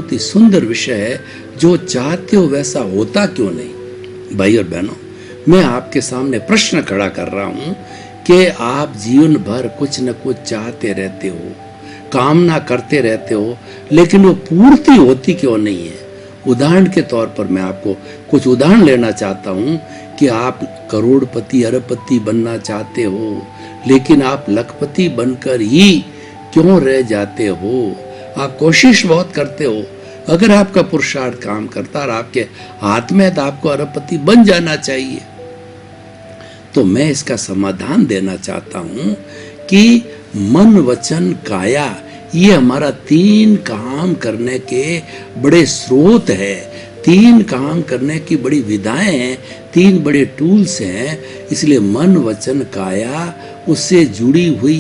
बहुत ही सुंदर विषय है। जो चाहते हो वैसा होता क्यों नहीं? भाई और बहनों, मैं आपके सामने प्रश्न खड़ा कर रहा हूं कि आप जीवन भर कुछ न कुछ चाहते रहते हो, कामना करते रहते हो, लेकिन वो पूर्ति होती क्यों नहीं है? उदाहरण के तौर पर मैं आपको कुछ उदाहरण लेना चाहता हूं कि आप करोड़पति अरबपति बनना चाहते हो, लेकिन आप लखपति बनकर ही क्यों रह जाते हो? आप कोशिश बहुत करते हो, अगर आपका पुरुषार्थ काम करता और आपके हाथ में तो आपको अरबपति बन जाना चाहिए। तो मैं इसका समाधान देना चाहता हूं कि मन वचन काया ये हमारा 3 काम करने के बड़े स्रोत है, 3 काम करने की बड़ी विधाएं हैं, 3 बड़े टूल्स हैं। इसलिए मन वचन काया उससे जुड़ी हुई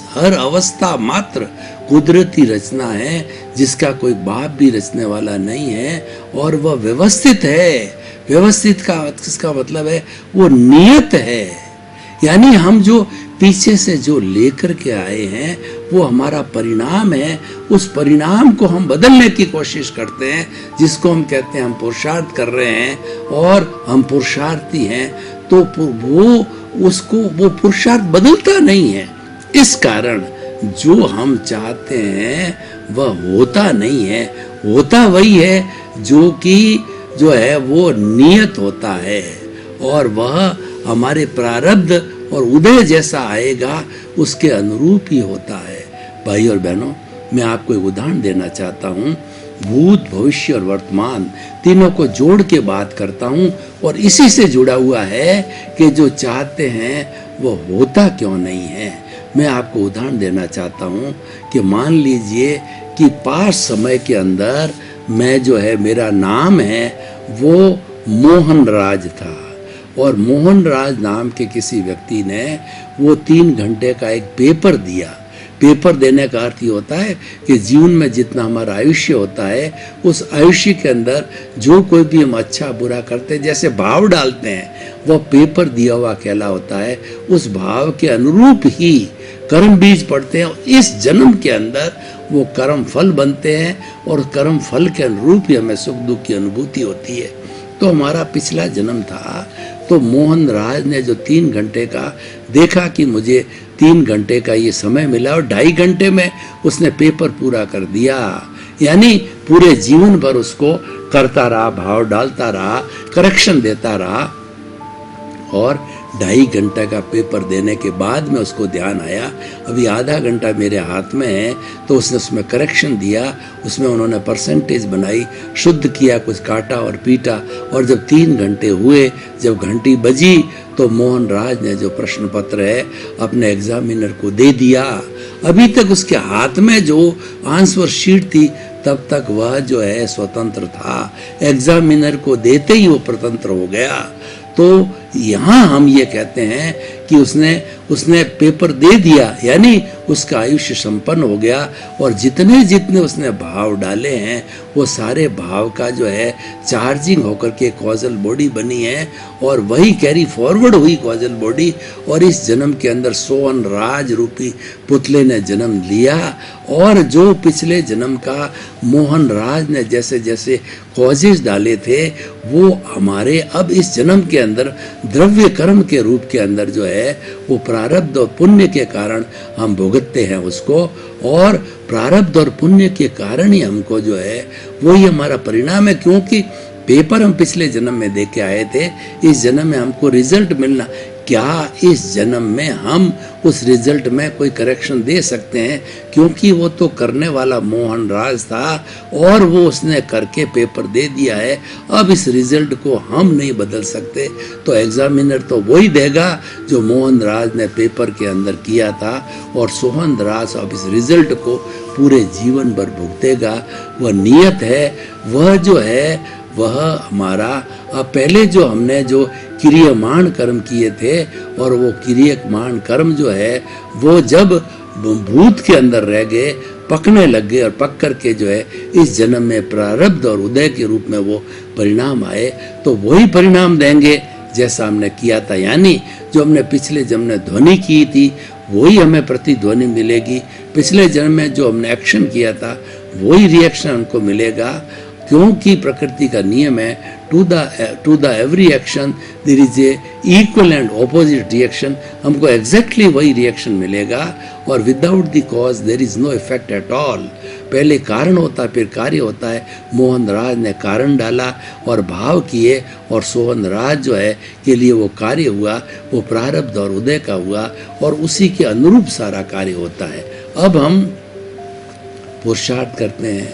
हर अवस्था मात्र कुदरती रचना है, जिसका कोई बाप भी रचने वाला नहीं है, और वह व्यवस्थित है। व्यवस्थित का इसका मतलब है वो नियत है, यानी हम जो पीछे से जो लेकर के आए हैं वो हमारा परिणाम है। उस परिणाम को हम बदलने की कोशिश करते हैं, जिसको हम कहते हैं हम पुरुषार्थ कर रहे हैं और हम पुरुषार्थी हैं, तो वो पुरुषार्थ बदलता नहीं है। इस कारण जो हम चाहते हैं वह होता नहीं है। होता वही है जो है वो नियत होता है, और वह हमारे प्रारब्ध और उदय जैसा आएगा उसके अनुरूप ही होता है। भाई और बहनों, मैं आपको एक उदाहरण देना चाहता हूँ। भूत भविष्य और वर्तमान तीनों को जोड़ के बात करता हूँ, और इसी से जुड़ा हुआ है कि जो चाहते हैं वो होता क्यों नहीं है। मैं आपको उदाहरण देना चाहता हूँ कि मान लीजिए कि पास समय के अंदर मैं जो है मेरा नाम है वो मोहन राज था, और मोहन राज नाम के किसी व्यक्ति ने वो 3 घंटे का एक पेपर दिया। पेपर देने का अर्थ ये होता है कि जीवन में जितना हमारा आयुष्य होता है, उस आयुष्य के अंदर जो कोई भी हम अच्छा बुरा करते हैं, जैसे भाव डालते हैं, वह पेपर दिया हुआ कहला होता है। उस भाव के अनुरूप ही कर्म बीज पड़ते हैं, और इस जन्म के अंदर वो कर्म फल बनते हैं, और कर्म फल के अनुरूप ही हमें सुख दुख की अनुभूति होती है। तो हमारा पिछला जन्म था, तो मोहन राज ने जो 3 घंटे का देखा कि मुझे 3 घंटे का ये समय मिला, और 2.5 घंटे में उसने पेपर पूरा कर दिया। यानी पूरे जीवन भर उसको करता रहा, भाव डालता रहा, करेक्शन देता रहा, और 2.5 घंटे का पेपर देने के बाद में उसको ध्यान आया अभी आधा घंटा मेरे हाथ में है। तो उसने उसमें करेक्शन दिया, उसमें उन्होंने परसेंटेज बनाई, शुद्ध किया, कुछ काटा और पीटा, और जब 3 घंटे हुए, जब घंटी बजी, तो मोहन राज ने जो प्रश्न पत्र है अपने एग्जामिनर को दे दिया। अभी तक उसके हाथ में जो आंसर शीट थी तब तक वह जो है स्वतंत्र था, एग्जामिनर को देते ही वो स्वतंत्र हो गया। तो यहाँ हम ये कहते हैं कि उसने पेपर दे दिया, यानी उसका आयुष्य संपन्न हो गया, और जितने जितने उसने भाव डाले हैं वो सारे भाव का जो है चार्जिंग होकर के कॉजल बॉडी बनी है, और वही कैरी फॉरवर्ड हुई कॉजल बॉडी, और इस जन्म के अंदर सोहन राज रूपी पुतले ने जन्म लिया। और जो पिछले जन्म का मोहन राज ने जैसे जैसे कॉजेज डाले थे, वो हमारे अब इस जन्म के अंदर द्रव्य कर्म के रूप के अंदर जो है वो प्रारब्ध और पुण्य के कारण हम भुगतते हैं उसको, और प्रारब्ध और पुण्य के कारण ही हमको जो है वही हमारा परिणाम है। क्योंकि पेपर हम पिछले जन्म में दे के आए थे, इस जन्म में हमको रिजल्ट मिलना, क्या इस जन्म में हम उस रिजल्ट में कोई करेक्शन दे सकते हैं? क्योंकि वो तो करने वाला मोहन राज था, और वो उसने करके पेपर दे दिया है। अब इस रिजल्ट को हम नहीं बदल सकते, तो एग्जामिनर तो वही देगा जो मोहन राज ने पेपर के अंदर किया था, और सोहन राज अब इस रिजल्ट को पूरे जीवन भर भुगतेगा। वह नियत है, वह जो है वह हमारा पहले जो हमने जो क्रियमाण कर्म किए थे, और वो क्रियमाण कर्म जो है वो जब भूत के अंदर रह गए, पकने लग गए, और पक करके जो है इस जन्म में प्रारब्ध और उदय के रूप में वो परिणाम आए, तो वही परिणाम देंगे जैसा हमने किया था। यानी जो हमने पिछले जन्म में ध्वनि की थी वही हमें प्रतिध्वनि मिलेगी। पिछले जन्म में जो हमने एक्शन किया था वही रिएक्शन हमको मिलेगा, क्योंकि प्रकृति का नियम है to the every action there is a equal and opposite reaction. हमको एग्जैक्टली वही रिएक्शन मिलेगा और without the cause there is no effect at all. पहले कारण होता है फिर कार्य होता है। मोहनराज ने कारण डाला और भाव किए और सोहनराज जो है के लिए वो कार्य हुआ, वो प्रारब्ध और उदय का हुआ और उसी के अनुरूप सारा कार्य होता है। अब हम पुरुषार्थ करते हैं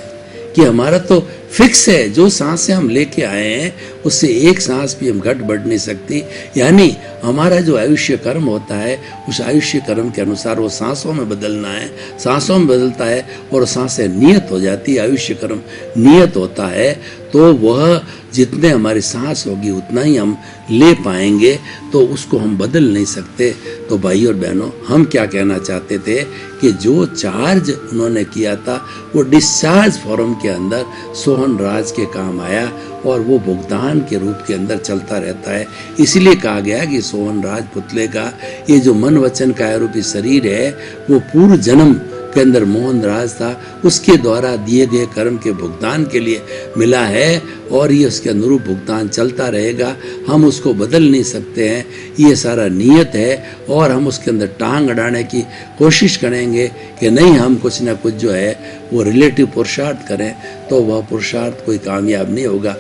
कि हमारा तो फिक्स है, जो सांसें हम लेके आए हैं उससे एक सांस भी हम घट बढ़ नहीं सकती। यानी हमारा जो आयुष्य कर्म होता है उस आयुष्य कर्म के अनुसार वो सांसों में बदलना है, सांसों में बदलता है और सांसें नियत हो जाती है, आयुष्य कर्म नियत होता है। तो वह जितने हमारी सांस होगी उतना ही हम ले पाएंगे, तो उसको हम बदल नहीं सकते। तो भाई और बहनों, हम क्या कहना चाहते थे कि जो चार्ज उन्होंने किया था वो डिस्चार्ज फॉर्म के अंदर सोहन राज के काम आया और वो भुगतान के रूप के अंदर चलता रहता है। इसलिए कहा गया कि सोहन राज पुतले का ये जो मन वचन काया रूपी शरीर है वो पूर्व जन्म के अंदर मोहन राज था, उसके द्वारा दिए गए कर्म के भुगतान के लिए मिला है और ये उसके अनुरूप भुगतान चलता रहेगा। हम उसको बदल नहीं सकते हैं, ये सारा नियत है और हम उसके अंदर टांग अड़ाने की कोशिश करेंगे कि नहीं हम कुछ ना कुछ जो है वो रिलेटिव पुरुषार्थ करें, तो वह पुरुषार्थ कोई कामयाब नहीं होगा।